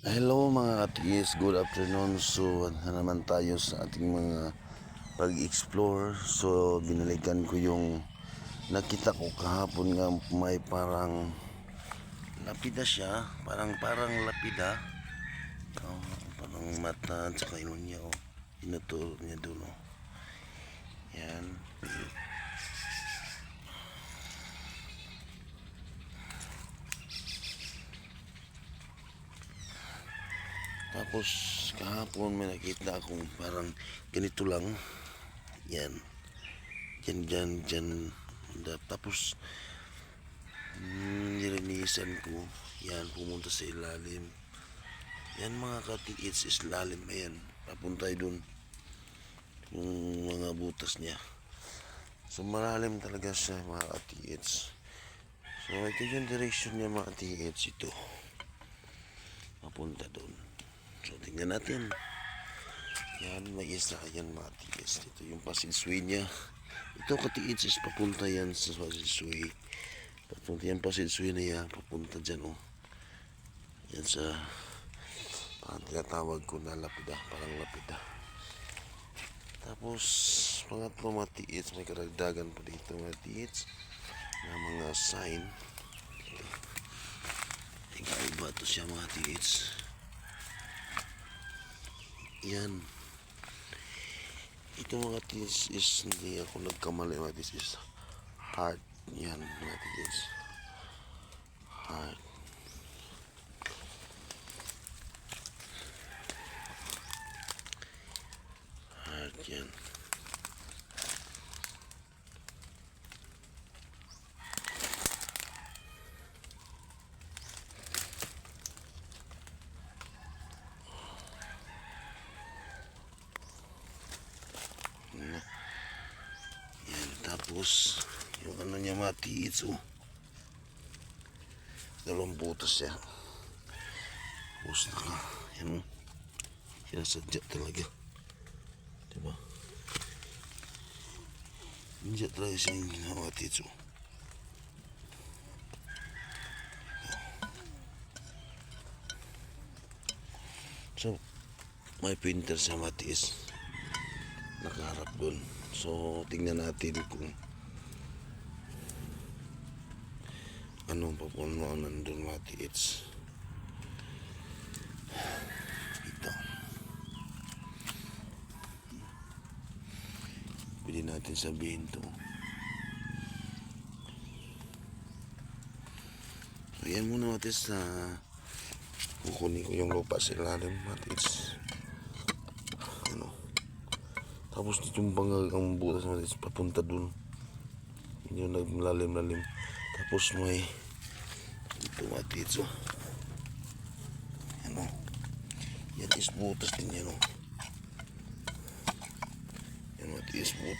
Hello mga katiis, good afternoon. So na naman tayo sa ating mga pag-explore. So binalikan ko yung nakita ko kahapon nga may parang lapida siya. Parang lapida. Parang mata at saka ilong niya. Inuturo niya doon. Yan. Tapos kahapon may nakita akong parang ganito lang. Yan. Diyan. Tapos nilinisan ko. Yan, pumunta sa ilalim. Yan mga katiits, is lalim na yan. Papunta doon. Yung mga butas niya. So malalim talaga siya mga katiits. So ito yung direction niya mga katiits. Ito. Papunta doon. So tingnan natin. Yan, may isa yan mga katiits. Ito yung passageway niya. Ito katiits is papunta yan sa passageway. Papunta yan passageway na yan. Papunta dyan yan sa tinatawag ko na lapida. Parang lapida. Tapos pangatlo mga katiits, may karagdagan pa dito mga katiits na mga sign. Iba ito siya mga katiits. Yan. Ito mga katiits is hindi ako nagkamali mga katiits, is heart. Yan mga katiits. Heart. Heart yan. Yan, tapos yung ano niya mga katiits dalawang butas siya. Tapos yan sinasadya talaga, diba? Hindi talaga siya yung ginawa katiits. So may painter sa matiis nakaharap doon. So tingnan natin kung anong papunuan nandun matiis. Ito pwede natin sabihin to. So yan muna matiis na kukunin ko yung lupa sa ilalim matiis. Tapos dito yung bangag ang butas matiis papunta dun. Yun yung naglalim-lalim. Tapos may dito matiis yan is butas din yan yan matiis butas.